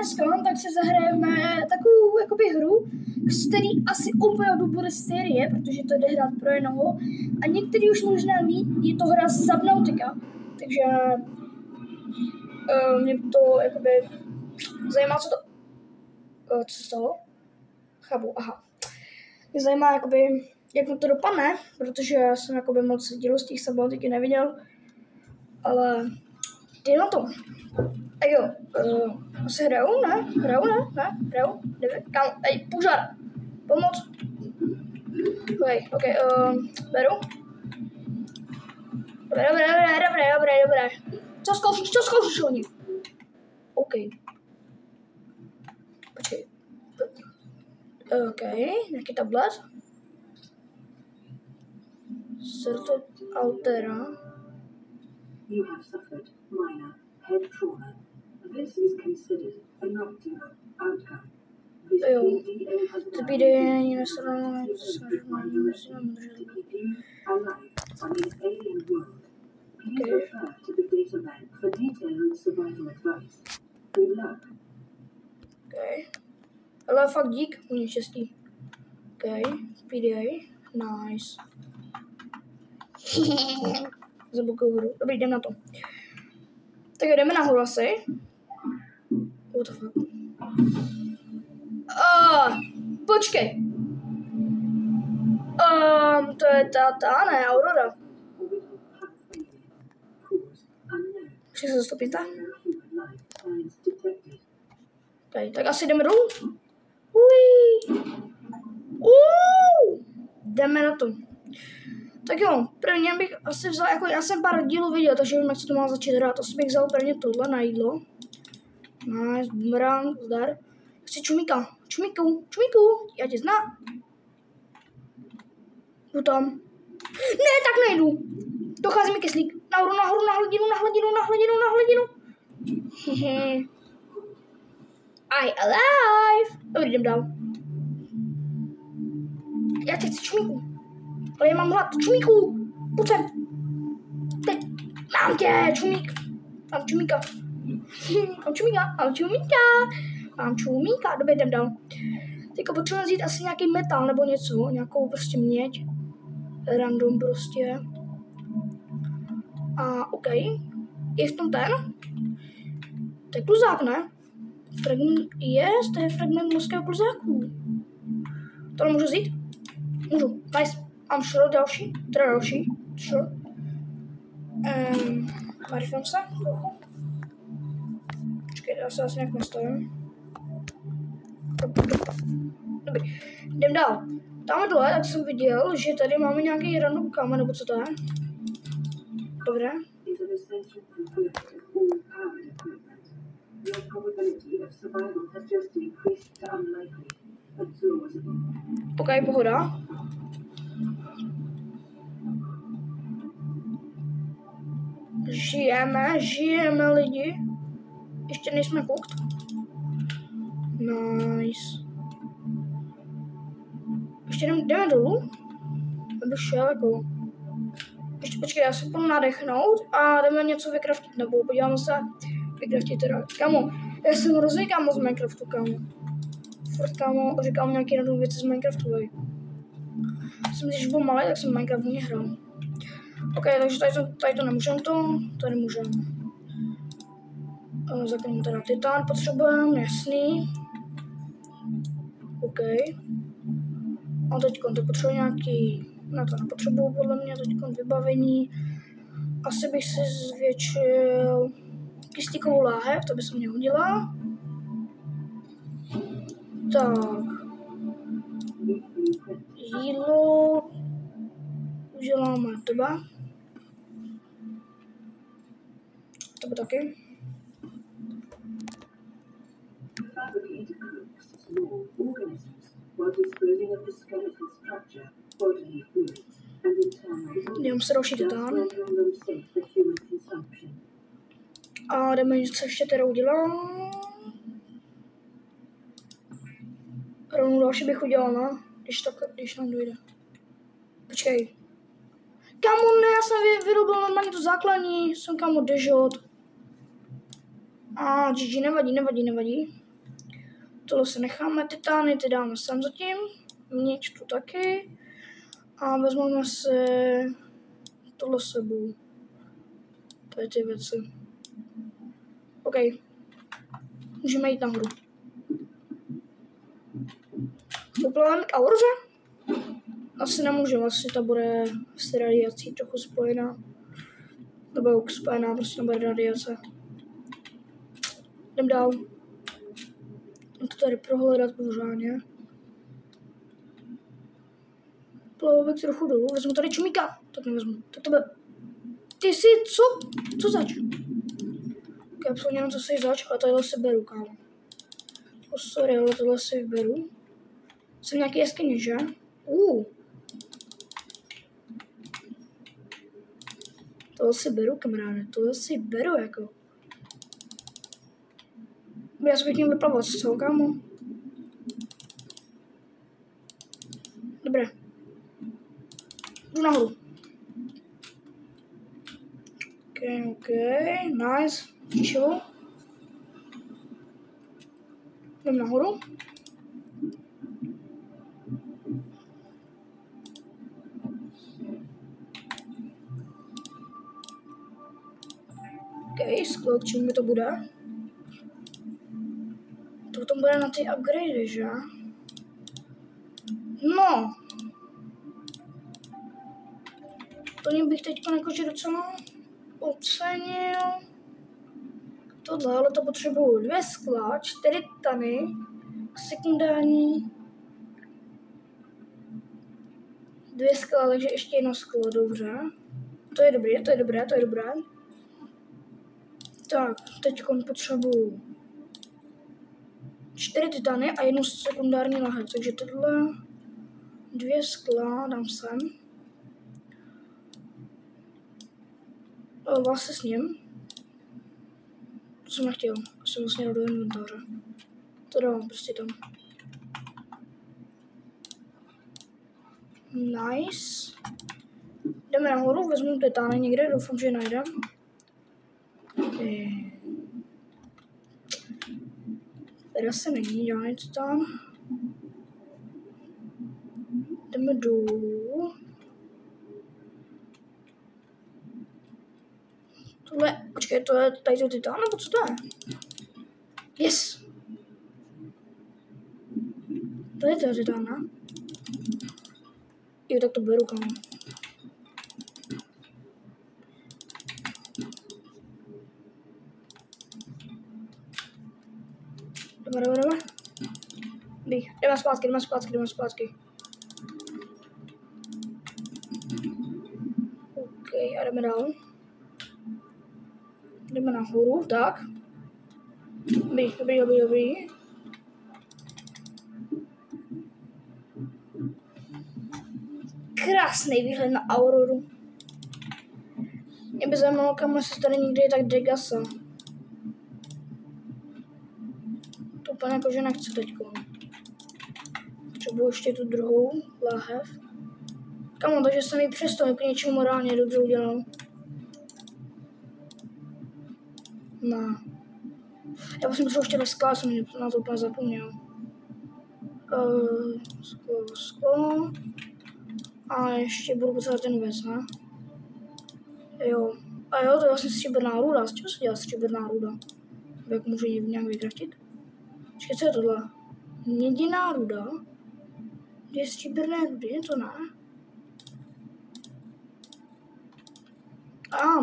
dneska tak si zahrajeme takovou jakoby hru, z který asi opravdu bude série, protože to jde hrát pro jednoho. A některý už možná ví, je to hra Subnautica. Takže mě to jakoby zajímá, co se stalo? Chápu, aha. Mě zajímá, jakoby, jak to dopadne, protože já jsem jakoby moc dílů z těch Subnautiky neviděl, ale jdem na to. A jo, asi hrajou, ne? Hrajou? Kámo, požár. Pomoc. Ok, beru. Dobré. Co zkoušíš oni? Ok. Počkej. Ok, nějaký tablet. Srto altera. You have suffered minor head trauma. This is considered an optimal outcome. This PDA has been to keep you alive on this alien world. Please refer to the data bank for detailed survival advice. Good luck. Okay. Ale fakt dík, mě štěstí. Okay, PDA, nice. Zablokuju hru. Dobrý, jdem na to. Tak jdeme nahoru asi. What the fuck? Počkej. To je ta, ne, Aurora. Ještě se zastupíte? Tady, tak asi jdeme dolů. Jdeme na to. Tak jo, prvně bych asi vzal, jako já jsem pár dílů viděl, takže vím, jak se to má začít hrát. Asi bych vzal prvně tohle na jídlo. Nice, bumerang, zdar. Chci čumíka, čumíku, já tě znám. Jdu tam. Ne, tak nejdu. Dochází mi kyslík. Nahoru, na hladinu. Hehe. I alive. Dobrý, jdem dál. Já tě chci čumíku. Ale já mám hlad, čumíku. Pojď sem. Teď. Mám tě, čumík. Mám čumíka. Dobře, jdem dál. Teďka potřebujeme vzít asi nějaký metal nebo něco. Nějakou prostě měď. Random prostě. A ok. Je v tom ten? To je kluzák, ne? To je fragment mořského kluzáku. To můžu vzít? Můžu. Nice. Mám další. Sure. Marifám se trochu. Počkej, já se asi nějak nastavím. Dobrý. Jdem dál. Tam dole, tak jsem viděl, že tady máme nějaký random kámen, nebo co to je? Dobré. Ok, pohoda. Žijeme lidi. Ještě nejsme cooked. Nice. Ještě jdeme dolů. Abych šel jako. Ještě počkej, já se půjdu nadechnout a jdeme něco vykraftit, nebo podíváme se vykraftit teda. Kámo, já jsem hrozně kámo z Minecraftu, kámo. Furt kámo, říkám nějaký random věci z Minecraftu, vej. Jsem když byl malý, tak jsem Minecraft hodně hrál. Ok, takže tady to nemůžeme tady můžeme. Zakryjeme teda titán, potřebujeme, jasný. Ok. A teďkon to potřebuje nějaký, na to nepotřebuju podle mě, teďkon vybavení. Asi bych si zvětšil kyslíkovou láhev, to by se mě hodila. Tak. Jídlo. Uděláme teba. Tebe taky. Dám se další titán. A jdeme něco ještě teda udělat. Rovnou další bych udělal, no. Když nám dojde. Počkej. Kámo, ne, já jsem vyrobil normálně to základní. Jsem kámo dežot. GG, nevadí. Tohle si necháme, titány ty dáme sem zatím, měč tu taky a vezmeme si tohle sebou. Tady ty věci. OK. Můžeme jít nahoru. Uplaveme k auroře? Asi nemůžeme, asi ta bude s radiací trochu spojená. Nebo spojená, prostě nebude radiace. Jdem dál. Mám to tady prohledat pořádně. Plavu bych trochu dolů, vezmu tady čumíka. Tak nevezmu, tak to bude... Ty jsi, co? Co zač? Ok, absolutně jenom co jsi zač, ale tohle si beru, kámo. Oh, sorry, ale tohle si beru. Jsem nějaký jeskyně, že? Tohle si beru, kamaráde, tohle si beru, jako. Já se bych měl vyplavat, co, kámo? Dobré. Jdu nahoru. OK, nice. Chill. Jdem nahoru. OK, skvěl, k čemu mi to bude? To potom bude na ty upgrady, že? No. To bych teď jakože docela ocenil. Tohle, ale to potřebuju 2 skla, 4 tany, sekundární 2 skla, takže ještě 1 sklo, dobře. To je dobré, to je dobré, to je dobré. Tak, teď potřebuju 4 titany a 1 sekundární lahev, takže tohle 2 skla dám sem. Vlastně s ním. To jsem nechtěl, jsem vlastně dal do inventáře. To dávám prostě tam. Nice. Jdeme nahoru, vezmu titány někde, doufám, že je najdem. Tady asi není žádný titán. Jdeme dolů. Tohle, počkej, to je tady to titán, nebo co to je? Yes! Tady to je titán, ne? Jo, tak to beru, kámo. Jdeme. Jdeme zpátky. OK, a jdeme dál. Jdeme nahoru, tak. Dobrý. Krásný výhled na auroru. Mě by zajímalo, kam se tady nikdy je tak Degasa. To úplně jakože nechci teďko. Potřebuji ještě tu druhou láhev. Kamo, takže jsem ji přesto k něčemu morálně dobře udělal. No. Já vlastně potřebuji ještě skla, jsem na to úplně zapomněl. Sklo. A ještě budu potřebovat ten věc, ne? Jo. A jo, to je vlastně stříbrná ruda. Z čeho se dělá stříbrná ruda? Jak můžu ji nějak vykraftit? Počkej, co je tohle? Měděná ruda? Je stříbrné rudy, to ne?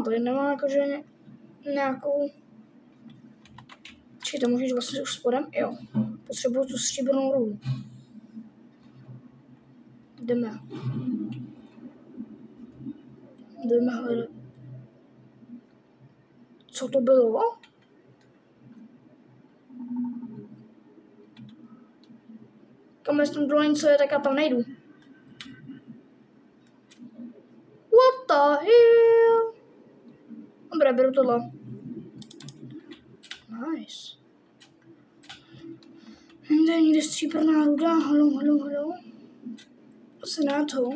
Tady nemám jakože nějakou... Počkej, to můžeš vlastně už spodem? Jo. Potřebuju tu stříbrnou rudu. Jdeme hledat. Co to bylo? Kam s tím dole něco je, tak já tam nejdu. What the hell? Dobré, beru tohle. Nice. Kde je někde stříbrná ruda? Halo. Asi na to.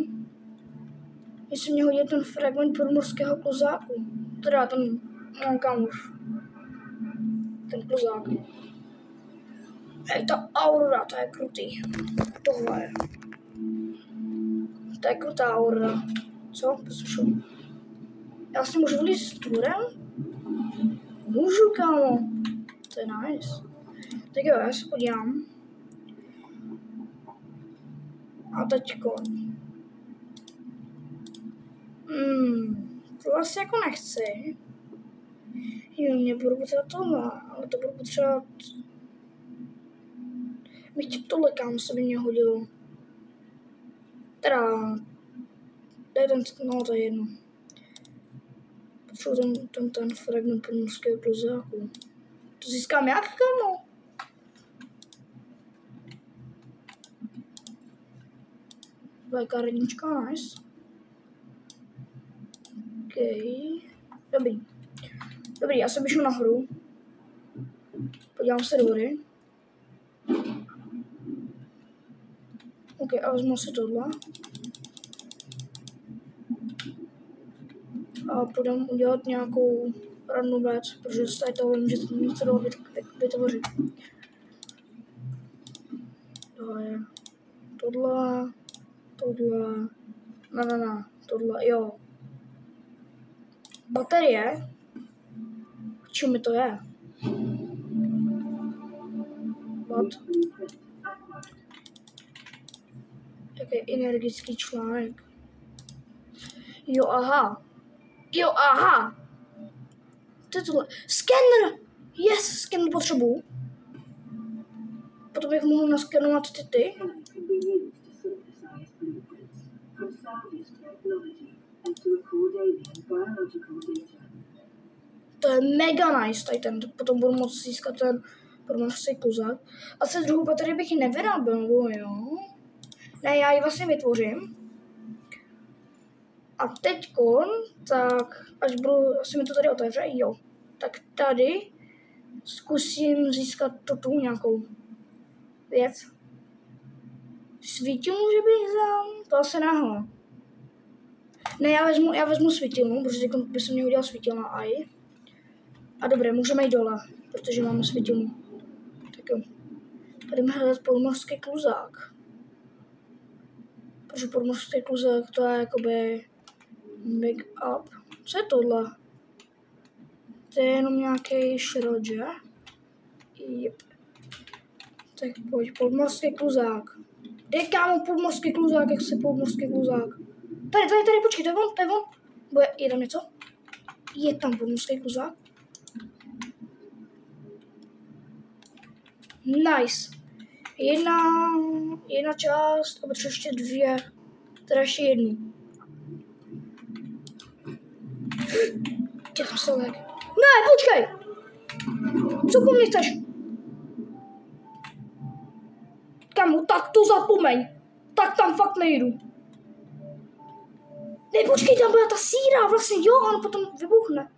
Jestli mě hodí ten fragment podmorského klozáku. Teda ten, no kam už. Ten klozák. Hej, ta aurora, to je krutý. Tohle je. To je krutá aurora. Co? Poslušu. Já si můžu vylít dvorem? Můžu, kámo. To je nice. Tak jo, já se podívám. A teďko. To asi jako nechci. Jo, mě budu potřebovat tohle, ale to budu potřebovat... Byť tohle, kámo, se by mě hodilo. Teda... No, to je jedno. Potřebuji ten fragment podmorského kluzáku. To získám jak, kámo? Lékárnička, nice. Okay. Dobrý, já se běžu nahoru. Podívám se do vody. OK, a vezmu si tohle. A půjdem udělat nějakou rannou věc, protože z tady toho vím, že to něco dalo vytvořit. Tohle, tohle, jo. Baterie? K čemu mi to je? What? Jaký energický článek. Jo, aha. To je tohle. Scanner! Yes, scanner potřebuju. Potom bych mohl naskenovat ty. To je mega nice, tady ten. Potom budu moct získat ten podmorský kluzák. Asi druhou baterii bych ji nevyráběl, jo? Ne, já ji vlastně vytvořím. A teďkon, tak až asi mi to tady otevře, jo. Tak tady zkusím získat tu nějakou věc. Svítilnu, že bych vzal? To asi náhle. Ne, já vezmu svítilnu, protože by se mě udělal svítilna aj. A dobré, můžeme jít dole, protože máme svítilnu. Tak jo. Tady můžeme hledat podmorský kluzák. Protože podmorský kluzák to je jakoby big up. Co je tohle? To je jenom nějaký šrot, že? Yep. Tak pojď, podmorský kluzák. Kde kámo podmorský kluzák, jak se podmorský kluzák? Tady, počkej, to je on. Je tam něco? Je tam podmorský kluzák? Nice. Jedna část, a potřebuji ještě dvě. Teda ještě jednu. Já jsem se lek. Ne, počkej! Co po mně chceš? Kamu, tak to zapomeň. Tak tam fakt nejdu. Ne, počkej, tam byla ta síra, vlastně jo, on potom vybuchne.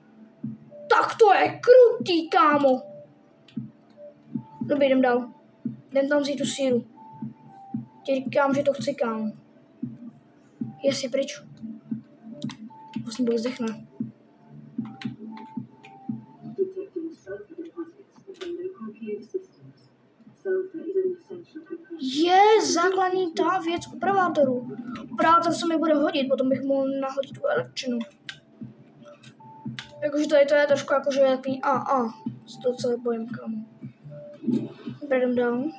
Tak to je krutý, kámo. Dobrý, jdem dál. Jdem tam vzít tu síru. Ti říkám, že to chci, kámo. Jestli pryč. Vlastně byl zdechne. Je základní ta věc operátorů. Operátor se mi bude hodit, potom bych mohl nahodit tu elektřinu. Jakože to je trošku jakože takový z toho celé bojím, kámo. Dobrý, jdem dál.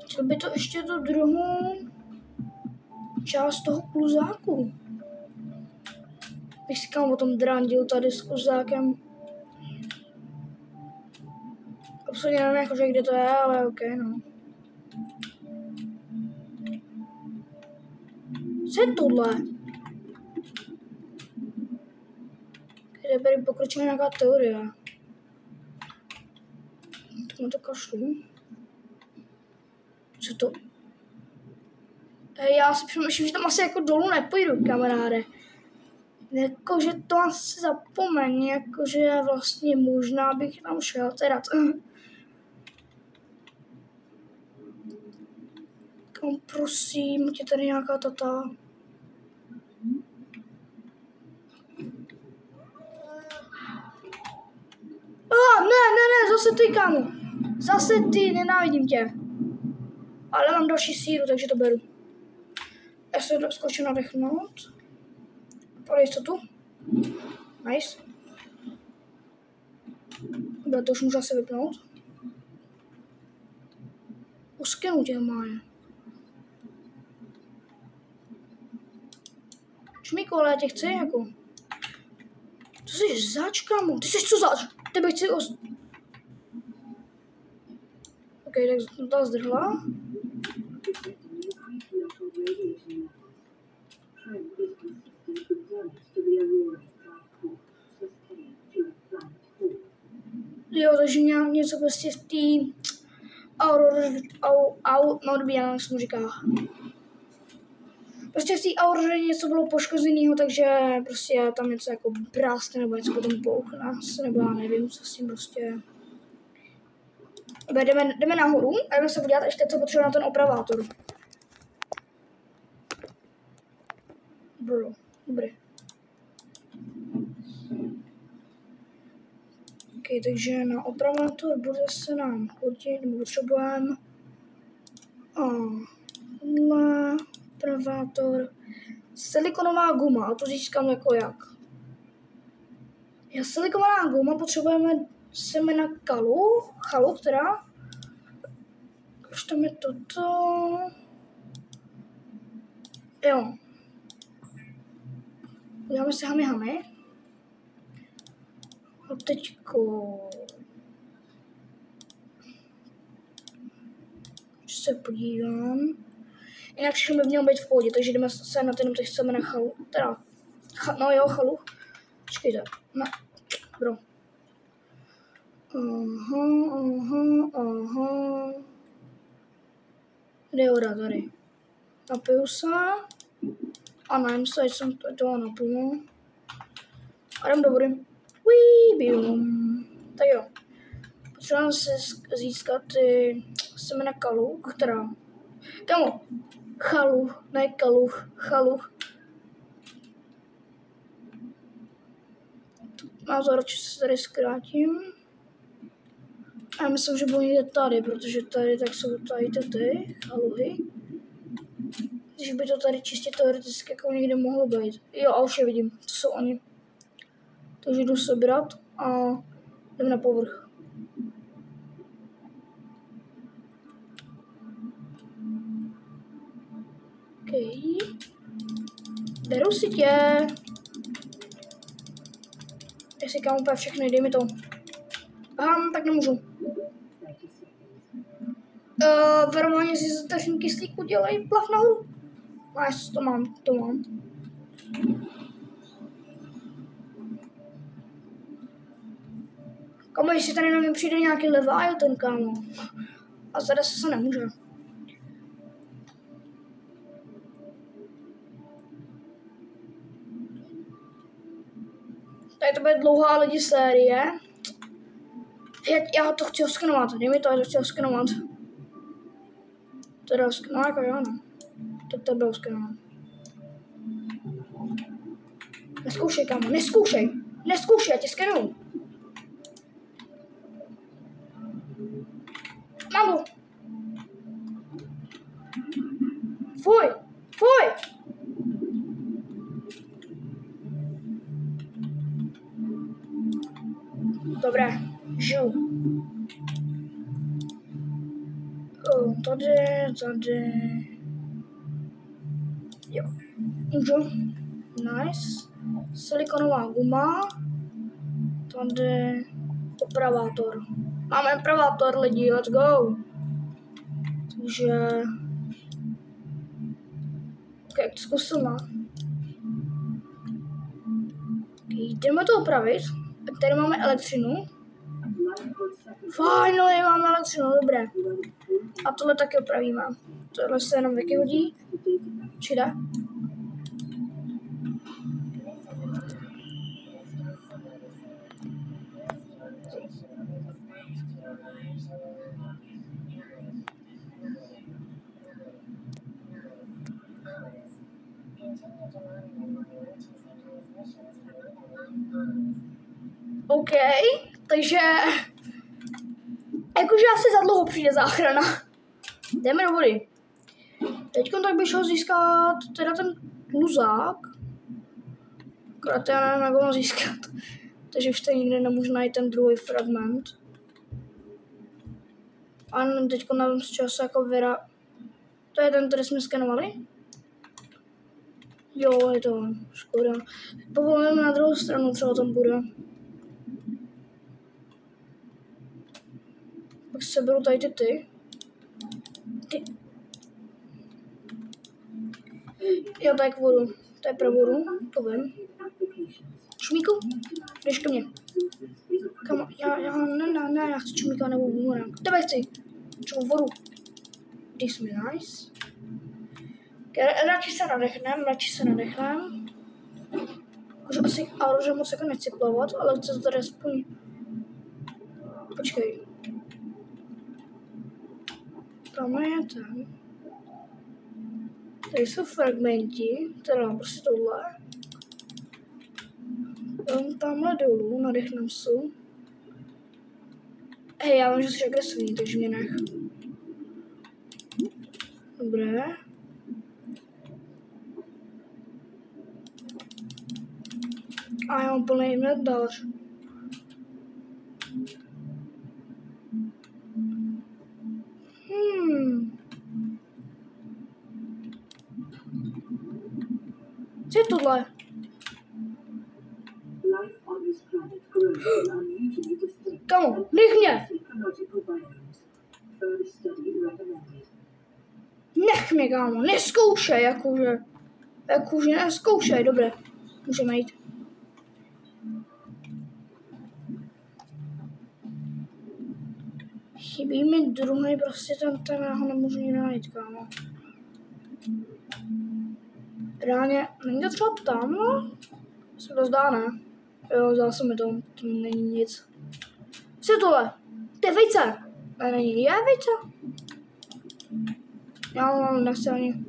Chtěl by to ještě tu druhou část toho kluzáku. Bych si kámo potom drandil tady s kluzákem. Absolutně nevím, jakože kde to je, ale ok, no. Co je tohle? Kde by pokročila nějaká teorie. Tak na to kašlu. Co to? Já si přemýšlím, že tam asi jako dolů nepůjdu, kamaráde. Jakože to asi zapomeň, jakože vlastně možná bych tam šel, teda. Kam prosím, tě tady nějaká tata. Ne, zase ty, kámo. Zase ty, nenávidím tě. Ale mám další síru, takže to beru. Já se zkouším nadechnout. Pro jistotu. Nice. Dobré, to už můžu asi vypnout. Uskenu tě, máje. Šmíko, ale já tě chci, jako. Co jsi zač, kámo? Ty jsi co zač? Tebe chci OK, tak ta zdrhla. Jo, takže něco prostě v té no dobrý, já nevím, co mu říká. Prostě v té auroře něco bylo poškozeného, takže prostě tam něco jako práskne nebo něco potom bouchne, nebo já nevím, co s tím prostě. Jdeme nahoru a jdeme se podívat ještě, co potřebuje na ten opravátor. Bro, dobrý. OK, takže na opravátor bude se nám hodit, nebo potřebujeme opravátor, silikonová guma, a to získám jako jak. Já silikonovaná guma, potřebujeme semena chalu, která, už tam je toto, jo. Uděláme si hamy. A teďko se podívám. Jinak všechno by mělo být v pohodě, takže jdeme se na ten, teď chceme na chalu. Teda, chalu. Počkejte, no, bro. Aha. Kde je voda tady? Napiju se. A nevím se, ať jsem toho naplnil. A jdem do vody. Tak jo. Potřebujeme si získat ty semena kaluch, která... Kamo, chaluch, ne chaluch. Názor, radši se tady zkrátím. A já myslím, že budu někde tady, protože tady tak jsou tady ty chaluhy. Takže by to tady čistě teoreticky jako někde mohlo být. Jo, a už je vidím, to jsou oni. Takže jdu sebrat a jdem na povrch. OK. Beru si tě. Jestli kam úplně všechny, dej mi to. Aha, tak nemůžu. Normálně si z tržní kyslíku dělají plav nahoru. Nice, to mám. Kámo, jestli tady na mě přijde nějaký leviathan, kámo. A zada se nemůže. Tady to bude dlouhá lidi série. Já to chci oskenovat, dej mi to, já to chci oskenovat. Teda oskenovat, jako jo, no. Tak to bylo oskenovat. Neskoušej, kámo, neskoušej, já tě skenuju. Mám ho. Fuj. Dobré, žiju. Tady. Jo. Můžu. Nice. Silikonová guma. Tady opravátor. Máme opravátor, lidi, let's go. Takže... Ok, jak to zkusíme. Jdeme to opravit. Tady máme elektřinu. Finally máme elektřinu, dobré. A tohle taky opravíme. Tohle se jenom vyhodí. Či jde? OK, takže jakože Takže asi za dlouho přijde záchrana. Jdeme do vody. Teď tak bych šel získat teda ten kluzák. Akorát já nevím, jak ho získat. Takže už tady nikdy nemůžu najít ten druhý fragment. A teď nevím, z čeho se jako vyra... To je ten, který jsme skenovali? Jo, je to škoda. Povolujeme na druhou stranu, třeba tam bude. Pak seberu tady ty. Jo, tak vodu. To je pro vodu, to vím. Čumíku, jdeš ke mně. Kam, ne, já chci čumíka nebo bumerang. Tebe chci. Čemu vodu. Když jsme nice. Radši se nadechnem. Už asi že moc jako nechci plavat, ale chci to tady aspoň... Počkej. Tam je ten. Tady jsou fragmenti, teda prostě tohle. Tamhle dolů, nadechnem se. Hej, já vím, že jsi agresivní, takže mě nech. Dobré. A já mám plný inventář. Co je tohle? Kamo, nech mě! Nech mě, kámo, neskoušej, jakože neskoušej, dobré, můžeme jít. Chybí mi druhý, prostě ten já ho nemůžu nikdy najít, kámo. Reálně, není to třeba tam, no? Se to zdá, ne? Jo, zdá se mi to není nic. Co je tohle? To je vejce! Ne, není, je vejce? Já nechci ani.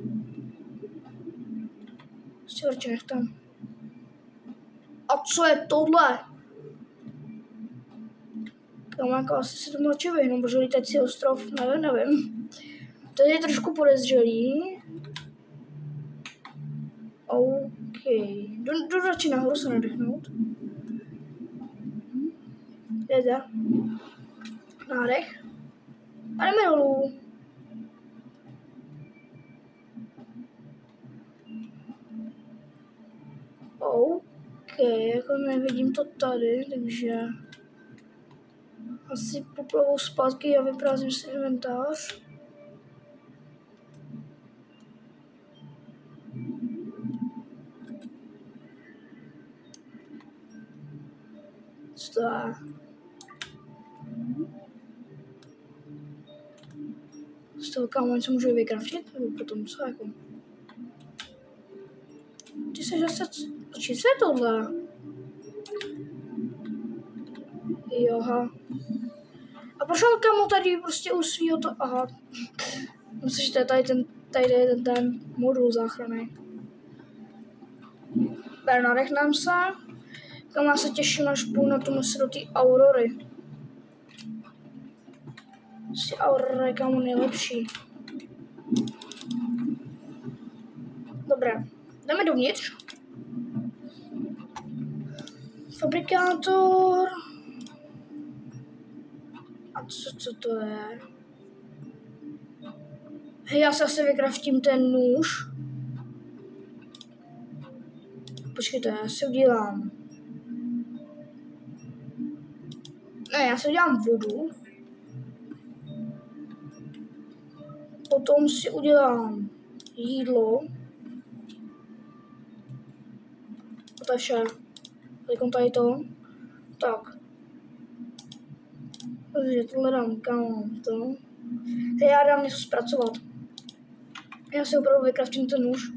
Prostě nech tam. A co je tohle? Tam jako asi se tomu radši vyhnu, protože lítající ostrov, nevím. To je trošku podezřelý. OK. Jdu radši nahoru se nadechnout. Jde. Nádech. A jdeme dolů. OK, jako nevidím to tady, takže asi poplavu zpátky a vyprázdním si inventář. Co to je? Z toho kámo něco můžu vykraftit? Nebo potom co jako? Ty se zase... Počkej, co je tohle? Joha. A proč mám kámo tady prostě u svýho to... Aha. Myslím, že to je tady je ten modul záchrany. Nadechnám se. Kam já se těším, až půjdu na tomu se do té Aurory. Prostě Aurora je kámo nejlepší. Dobré, jdeme dovnitř. Fabrikátor. A co to je? Hej, já se asi vykraftím ten nůž. Počkejte, já si udělám. Ne, já si udělám vodu. Potom si udělám jídlo. A to je vše. Tady to. Tak. Takže tohle dám kam to. Hej, já dám něco zpracovat. Já si opravdu vykraftím ten nůž.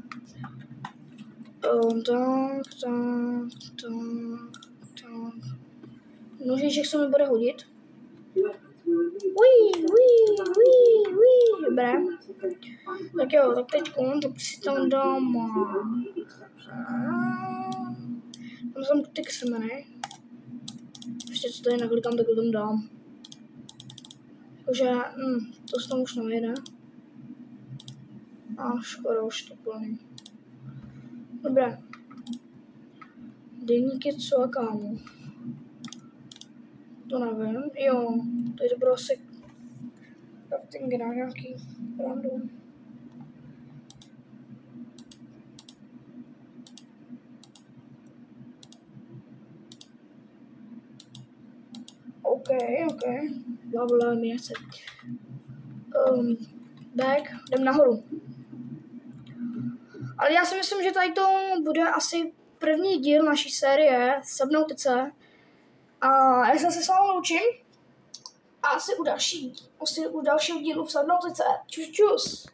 Tak. Nožiček se mi bude hodit. Dobré. Tak jo, tak teď si tam dám... Tam jsem ty křemeny. Ještě co tady naklikám, tak to tam dám. Takže to s tom už nejde. A skoro už to plný. Dobré. Deníky co a kámo? To nevím. Jo, tady to bylo asi crafting nějaký random. OK. Bla mě se. Back, jdem nahoru. Ale já si myslím, že tady to bude asi první díl naší série Subnautice. A já se s vámi loučím. A asi u dalšího dílu v Subnautice. Čus.